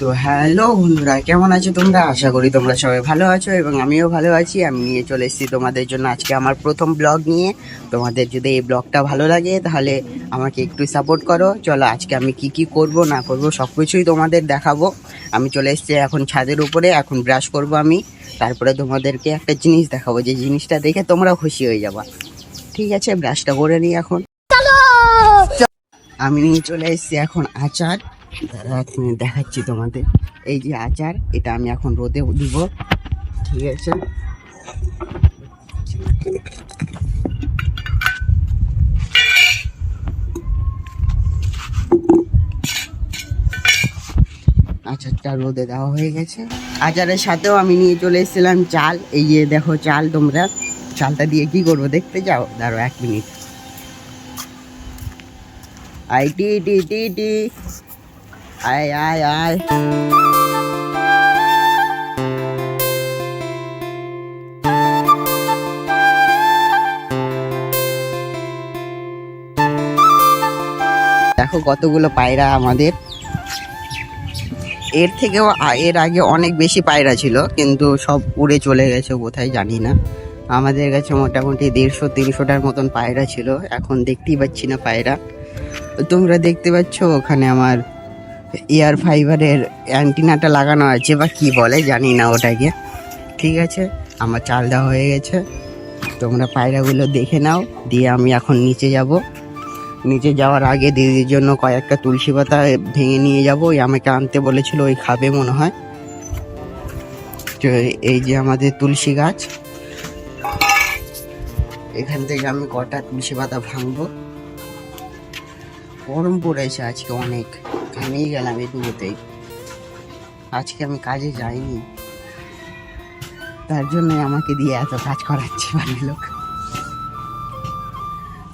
তো হ্যালো বন্ধুরা, কেমন আছো তোমরা? আশা করি তোমরা সবাই ভালো আছো এবং আমিও ভালো আছি। আমি নিয়ে চলে এসেছি তোমাদের জন্য আজকে আমার প্রথম ব্লগ নিয়ে। তোমাদের যদি এই ব্লগটা ভালো লাগে তাহলে আমাকে একটু সাপোর্ট করো। চলো আজকে আমি কি কি করব না করব সব কিছুই তোমাদের দেখাবো। আমি চলে এসেছি এখন ছাদের উপরে, এখন ব্রাশ করব আমি। তারপরে তোমাদেরকে একটা জিনিস দেখাবো, যে জিনিসটা দেখে তোমরা খুশি হয়ে যাবা। ঠিক আছে, ব্রাশটা করে নিই এখন। আমি নিয়ে চলে এসেছি এখন আচার। দাঁড়া এক মিনিট দেখাচ্ছি তোমাদের। এই যে আচার, এটা আমি এখন রোদে দিব। ঠিক আছে, আচারটা রোদে দেওয়া হয়ে গেছে। আচারের সাথেও আমি নিয়ে চলে এসেছিলাম চাল। এই যে দেখো চাল, তোমরা চালটা দিয়ে কি করবো দেখতে যাও? দাঁড়ো এক মিনিট। আই টি টি টি টি, আয় আয় আয়। দেখো কতগুলো পায়রা আমাদের। এর থেকেও এর আগে অনেক বেশি পায়রা ছিল, কিন্তু সব উড়ে চলে গেছে কোথায় জানি না। আমাদের কাছে মোটামুটি 150-300টার মতন পায়রা ছিল, এখন দেখতেই পাচ্ছি না পায়রা। তোমরা দেখতে পাচ্ছ ওখানে আমার এয়ার ফাইবারের অ্যান্টিনাটা লাগানো আছে, বা কি বলে জানি না ওটাকে। ঠিক আছে, আমার চাল দেওয়া হয়ে গেছে। তোমরা পায়রাগুলো দেখে নাও, দিয়ে আমি এখন নিচে যাব। নিচে যাওয়ার আগে দিদির জন্য কয়েকটা তুলসী পাতা ভেঙে নিয়ে যাব। ওই আমাকে আনতে বলেছিল, ওই খাবে মনে হয়। তো এই যে আমাদের তুলসী গাছ, এখান থেকে আমি কটা তুলসী পাতা ভাঙবো। গরম পড়েছে আজকে অনেক, ঘামিয়ে গেলাম এটুকুতেই। আজকে আমি কাজে যাইনি, তার জন্য আমাকে দিয়ে এত কাজ করাচ্ছে বাড়ির লোক।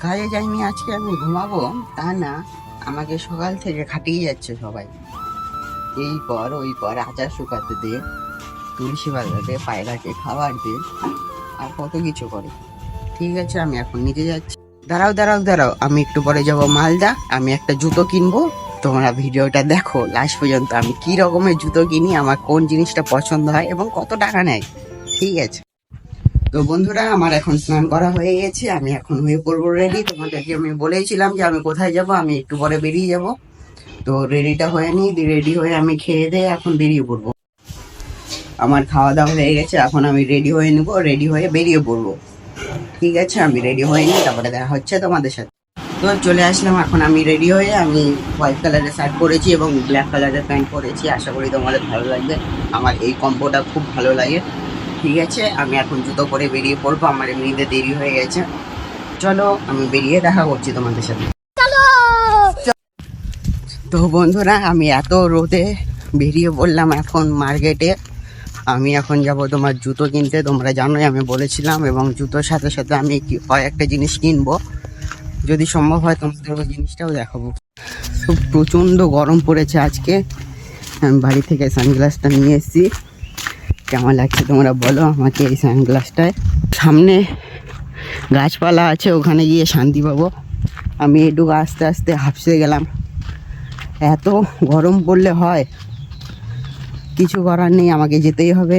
কাজে যাইনি আজকে, আমি ঘুমাবো তা না, আমাকে সকাল থেকে খাটিয়ে যাচ্ছে সবাই। এই কর ওই কর, আচার শুকাতে দে, তুলসী পাতা দে, পায়রাকে খাবার দে, আর কত কিছু করে। ঠিক আছে, আমি এখন নিচে যাচ্ছি। দাঁড়াও দাঁড়াও দাঁড়াও, আমি একটু পরে যাব মালদা। আমি একটা জুতো কিনবো, তোমরা ভিডিওটা দেখো লাস্ট পর্যন্ত। আমি কি রকমের জুতো কিনি, আমার কোন জিনিসটা পছন্দ হয় এবং কত টাকা নেয়। ঠিক আছে, তো বন্ধুরা আমার এখন স্নান করা হয়ে গেছে, আমি এখন হয়ে পড়বো রেডি। তোমাদেরকে আমি বলেছিলাম যে আমি কোথায় যাব, আমি একটু পরে বেরিয়ে যাব। তো রেডিটা হয়ে নি, রেডি হয়ে আমি খেয়ে দিয়ে এখন বেরিয়ে পড়বো। আমার খাওয়া দাওয়া হয়ে গেছে, এখন আমি রেডি হয়ে নেবো, রেডি হয়ে বেরিয়ে পড়বো। ঠিক আছে, আমি রেডি হয়ে নিই, তারপরে দেখা হচ্ছে তোমাদের সাথে। তো চলে আসলাম এখন আমি রেডি হয়ে। আমি হোয়াইট কালারের শার্ট পরেছি এবং ব্ল্যাক কালারের প্যান্ট পরেছি। আশা করি তোমাদের ভালো লাগবে, আমার এই কম্বোটা খুব ভালো লাগে। ঠিক আছে, আমি এখন জুতো পরে বেরিয়ে পড়বো, আমার এমনিতে দেরি হয়ে গেছে। চলো আমি বেরিয়ে দেখা করছি তোমাদের সাথে। তো বন্ধুরা আমি এত রোদে বেরিয়ে পড়লাম এখন মার্কেটে। আমি এখন যাব তোমার জুতো কিনতে, তোমরা জানোই আমি বলেছিলাম। এবং জুতোর সাথে সাথে আমি কয়েকটা জিনিস কিনবো, যদি সম্ভব হয় তোমাদের ওই জিনিসটাও দেখাবো। খুব প্রচণ্ড গরম পড়েছে আজকে। আমি বাড়ি থেকে সানগ্লাসটা নিয়ে এসেছি, কেমন লাগছে তোমরা বলো আমাকে এই সানগ্লাসটায়। সামনে গাছপালা আছে, ওখানে গিয়ে শান্তি পাবো। আমি এটুকু আস্তে আস্তে হাঁপসে গেলাম। এত গরম পড়লে হয়, কিছু করার নেই, আমাকে যেতেই হবে।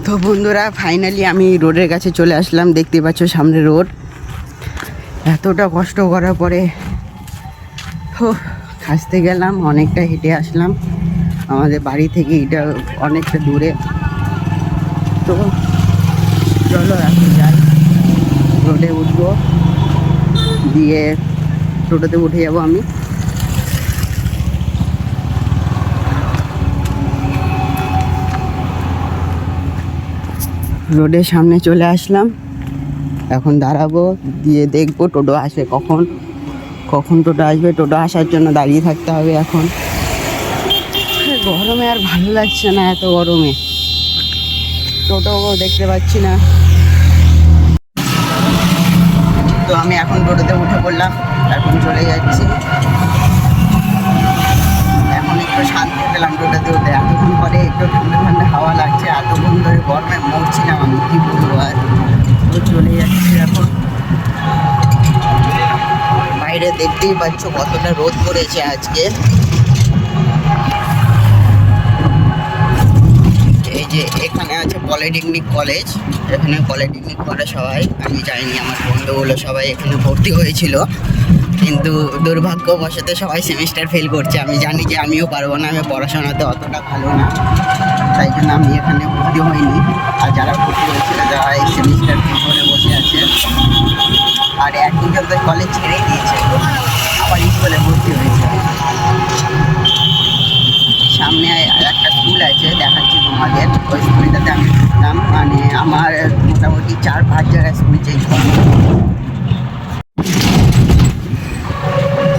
তো বন্ধুরা ফাইনালি আমি রোডের কাছে চলে আসলাম, দেখতে পাচ্ছ সামনে রোড। এতটা কষ্ট করার পরে হাসতে গেলাম, অনেকটা হেঁটে আসলাম। আমাদের বাড়ি থেকে এটা অনেকটা দূরে। তো চলো এখন যাই, রোডে উঠবো, দিয়ে টোটোতে উঠে যাবো আমি। রোডের সামনে চলে আসলাম, এখন দাঁড়াবো, দিয়ে দেখবো টোটো আসে কখন কখন টোটো আসবে। টোটো আসার জন্য দাঁড়িয়ে থাকতে হবে এখন। গরমে আর ভালো লাগছে না, এত গরমে টোটো দেখতে পাচ্ছি না। তো আমি এখন টোটোতে উঠে পড়লাম, এখন চলে যাচ্ছি। এখন একটু শান্তি পেলাম টোটোতে উঠে, এতক্ষণ পরে একটু ঠান্ডা ঠান্ডা হাওয়া লাগছে। এতক্ষণ ধরে গরমে মরছিলাম আমি, কী বলবো আর। তো চলে যাচ্ছি এখন। বাইরে দেখতেই পাচ্ছ কতটা রোদ পড়েছে আজকে। পলিটেকনিক কলেজ, এখানে পলিটেকনিক করে সবাই। আমি যাইনি, আমার বন্ধুগুলো সবাই এখানে ভর্তি হয়েছিল, কিন্তু দুর্ভাগ্যবশত সবাই সেমিস্টার ফেল করছে। আমি জানি যে আমিও পারবো না, আমি পড়াশোনাতে অতটা ভালো না, তাই জন্য আমি এখানে ভর্তি হইনি। আর যারা ভর্তি হয়েছিল যারা এই সেমিস্টার ফেল করে বসে আছে, আর এক দুজন তো কলেজ ছেড়েই দিয়েছে, আবার স্কুলে ভর্তি হয়েছে। সামনে একটা স্কুল আছে, দেখাচ্ছি তোমাদের। ওই স্কুলটাতে আমি পড়তাম, মানে আমার মোটামুটি 4-5 জায়গায় স্কুল চেঞ্জ করা।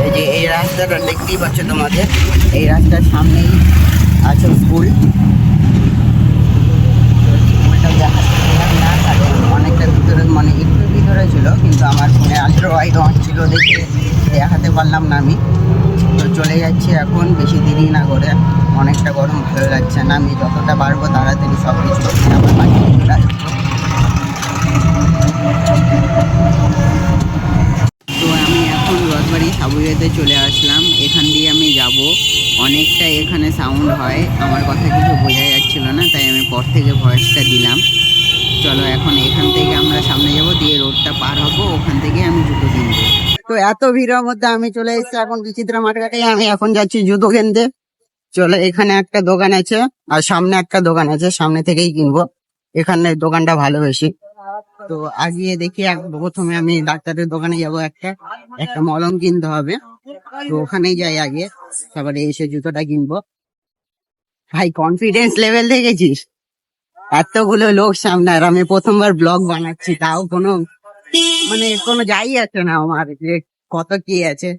এই যে এই রাস্তাটা দেখতেই পাচ্ছ তোমাদের, এই রাস্তার সামনেই আছে স্কুল। স্কুলটা দেখাতে পারলাম না, কারণ অনেকটা ভিতরে, মানে একটু ভিতরে ছিল, কিন্তু আমার ফোনে আলট্রা ওয়াইড অন ছিল দেখে দেখাতে পারলাম না আমি। তো চলে যাচ্ছি এখন, বেশি দেরি না করে। অনেকটা গরম, ভালো লাগছে না। আমি যতটা পারবো তাড়াতাড়ি সব কিছু করতে আবার বাড়ি চলে আসবো। তো আমি এখন রথবাড়ি সাবুইয়াতে চলে আসলাম। এখান দিয়ে আমি যাব, অনেকটা এখানে সাউন্ড হয়, আমার কথা কিছু বোঝা যাচ্ছিল না, তাই আমি পর থেকে ভয়েসটা দিলাম। চলো এখন এখান থেকে আমরা সামনে যাব, দিয়ে রোডটা পার হবো, ওখান থেকে আমি জুতো কিনবো। তো এত ভিড়ের মধ্যে আমি চলে এসেছি এখন বিচিত্রা মার্কেটে। আমি এখন যাচ্ছি জুতো কিনতে। চলো, এখানে একটা দোকান আছে আর সামনে একটা দোকান আছে, সামনে থেকেই কিনবো, এখানে দোকানটা ভালো বেশি। তো আগিয়ে দেখি, প্রথমে আমি ডাক্তারের দোকানে যাব, একটা মলম কিনতে হবে। তো ওখানেই যাই আগে, তারপরে এসে জুতোটা কিনবো। ভাই কনফিডেন্স লেভেল দেখেছিস, এতগুলো লোক সামনে, আর আমি প্রথমবার ব্লগ বানাচ্ছি, তাও কোনো যাই আছে না আমার, যে কত কি আছে।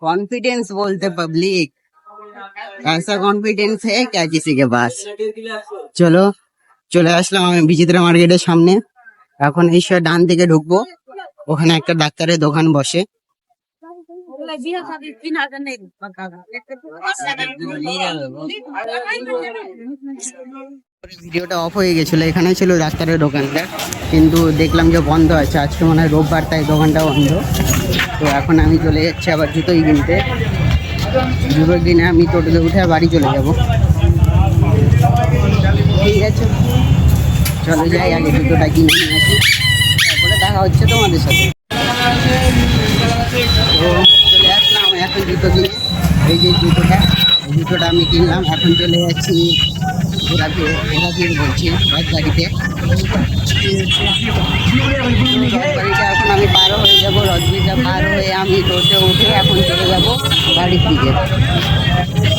कॉन्फिडेंस बोलते पब्लिक, ऐसा कॉन्फिडेंस है क्या किसी के पास। চলো, চলে আসলাম আমি বিচিত্রা মার্কেটের সামনে। এখন এসে ডান দিকে ঢুকবো, ওখানে একটা ডাক্তারের দোকান বসে। ভিডিওটা অফ হয়ে গেছিল, এখানে ছিল ডাক্তারের দোকানটা, কিন্তু দেখলাম যে বন্ধ আছে, আজকে মনে হয় রোববার, তাই দোকানটা বন্ধ। তো এখন আমি চলে যাচ্ছি আবার জুতোই কিনতে। জুতো কিনে আমি টোটোতে উঠে বাড়ি চলে যাব। ঠিক আছে, চলো যাই, আগে জুতোটা কিনে নিয়ে আসি, তারপরে দেখা হচ্ছে তোমাদের সাথে। তো চলে আসলাম এখন জুতো কিনে। এই যে জুতোটা আমি কিনলাম, এখন চলে যাচ্ছি বলছি রাজবাড়িতে। রাজবাড়িটা এখন আমি পার হয়ে যাবো, রাজবাড়িটা পার হয়ে আমি টোটো উঠে এখন চলে যাব বাড়ির দিকে।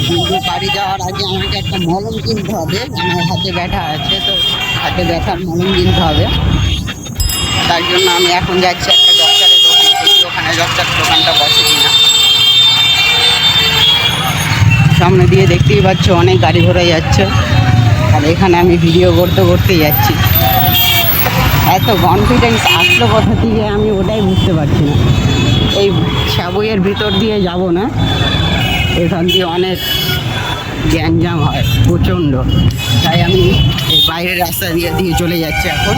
কিন্তু বাড়ি যাওয়ার আগে আমাকে একটা মলম কিনতে হবে, আমার হাতে ব্যথা আছে, তো হাতে ব্যথার মলম কিনতে হবে। তার জন্য আমি এখন যাচ্ছি একটা ডক্টরের দোকানে, দেখি ওখানে ডক্টরের দোকানটা বসে কিনা। সামনে দিয়ে দেখতেই পাচ্ছ অনেক গাড়ি ঘোড়া যাচ্ছে, আর এখানে আমি ভিডিও করতে যাচ্ছি। এত কনফিডেন্স আসলো কোথা থেকে আমি ওটাই বুঝতে পারছি না। এই সাবুইয়ের ভিতর দিয়ে যাব না, এখান দিয়ে অনেক গ্যাঞ্জাম হয় প্রচণ্ড, তাই আমি এই বাইরের রাস্তা দিয়ে চলে যাচ্ছি এখন।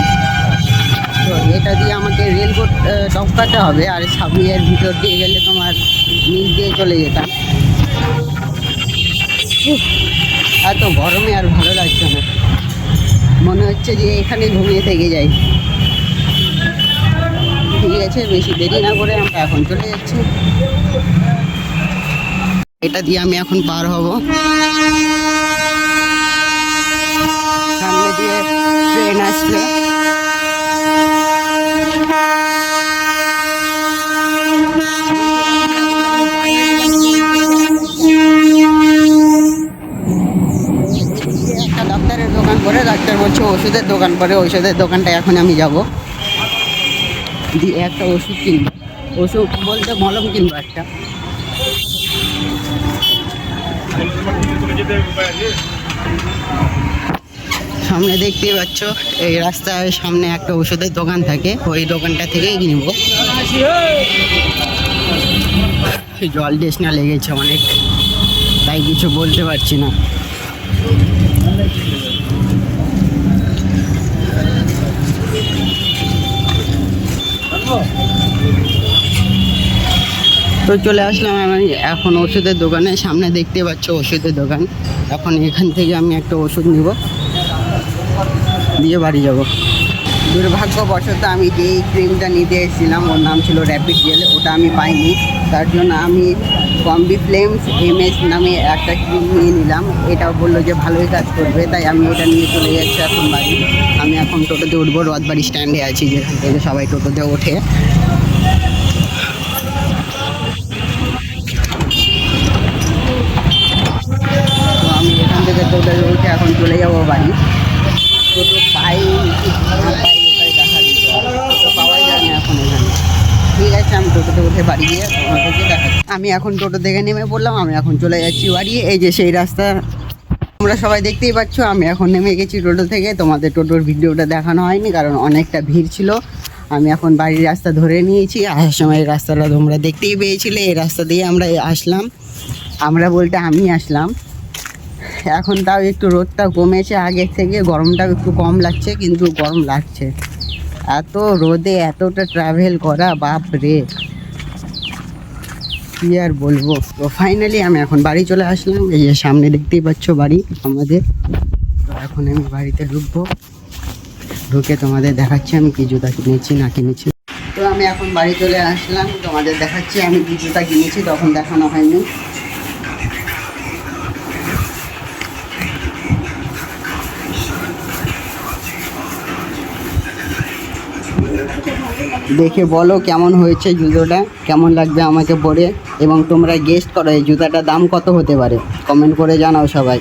তো এটা দিয়ে আমাকে রেলপোর্ট টপকাতে হবে, আর সাবুইয়ের ভিতর দিয়ে গেলে তোমার নিচ দিয়ে চলে যেতাম। এত গরমে আর ভালো লাগছে না, মনে হচ্ছে যে এখানে ঘুমিয়ে থেকে যাই। ঠিক আছে, বেশি দেরি না করে আমরা এখন চলে যাচ্ছি। এটা দিয়ে আমি এখন পার হব, সামনে দিয়ে ট্রেন আসছে। ডাক্তারের দোকান পরে, ডাক্তার বলছে ওষুধের দোকান পরে, ওষুধের দোকানটা এখন আমি যাব, দিয়ে একটা ওষুধ কিনবো। ওষুধ বলতে মলম কিনবো একটা। সামনে দেখতেই পাচ্ছ এই রাস্তার সামনে একটা ওষুধের দোকান থাকে, ওই দোকানটা থেকেই কিনবো। জল তৃষ্ণা লেগেছে অনেক, তাই কিছু বলতে পারছি না। তো চলে আসলাম আমি এখন ওষুধের দোকানে, সামনে দেখতে পাচ্ছ ওষুধের দোকান। এখন এখান থেকে আমি একটা ওষুধ নিব, দিয়ে বাড়ি যাব। দুর্ভাগ্যবশত আমি যেই ক্রিমটা নিতে এসেছিলাম ওর নাম ছিল র্যাপিড জেল, ওটা আমি পাইনি। তার জন্য আমি কম্বি ফ্লেমস MS নামে একটা ক্রিম নিয়ে নিলাম। এটা বললো যে ভালোই কাজ করবে, তাই আমি এটা নিয়ে চলে যাচ্ছি এখন বাড়ি। আমি এখন টোটোতে উঠবো, রথবাড়ি স্ট্যান্ডে আছি যেখান থেকে সবাই টোটোতে ওঠে। তো আমি এখান থেকে টোটোতে উঠে এখন চলে যাবো বাড়ি। টোটো পাই কি না পাই ওটাই দেখা দিতে হবে, টোটো পাওয়াই যায় না এখন এখানে। ঠিক আছে, আমি টোটোতে উঠে বাড়ি গিয়ে তোমাদেরকে দেখাচ্ছি। আমি এখন টোটো থেকে নেমে পড়লাম, আমি এখন চলে যাচ্ছি বাড়ি। এই যে সেই রাস্তা তোমরা সবাই দেখতেই পাচ্ছ। আমি এখন নেমে গেছি টোটো থেকে, তোমাদের টোটোর ভিডিওটা দেখানো হয়নি কারণ অনেকটা ভিড় ছিল। আমি এখন বাড়ির রাস্তা ধরে নিয়েছি, আসার সময় এই রাস্তাটা তোমরা দেখতেই পেয়েছিলে। এই রাস্তা দিয়ে আমরা আসলাম, আমরা বলতে আমি আসলাম। এখন তাও একটু রোদটা কমেছে আগের থেকে, গরমটাও একটু কম লাগছে, কিন্তু গরম লাগছে। এত রোদে এতটা ট্রাভেল করা, বাপ রে, কি আর বলবো। তো ফাইনালি আমি এখন বাড়ি চলে আসলাম। এই যে সামনে দেখতেই পাচ্ছ বাড়ি আমাদের। তো এখন আমি বাড়িতে ঢুকবো, ঢুকে তোমাদের দেখাচ্ছি আমি কি জুতা কিনেছি না কিনেছি। তো আমি এখন বাড়ি চলে আসলাম, তোমাদের দেখাচ্ছি আমি কি জুতা কিনেছি, তখন দেখানো হয়নি। দেখে বলো কেমন হয়েছে জুতোটা, কেমন লাগবে আমাকে পরে, এবং তোমরা গেস্ট করো এই জুতাটার দাম কত হতে পারে, কমেন্ট করে জানাও সবাই।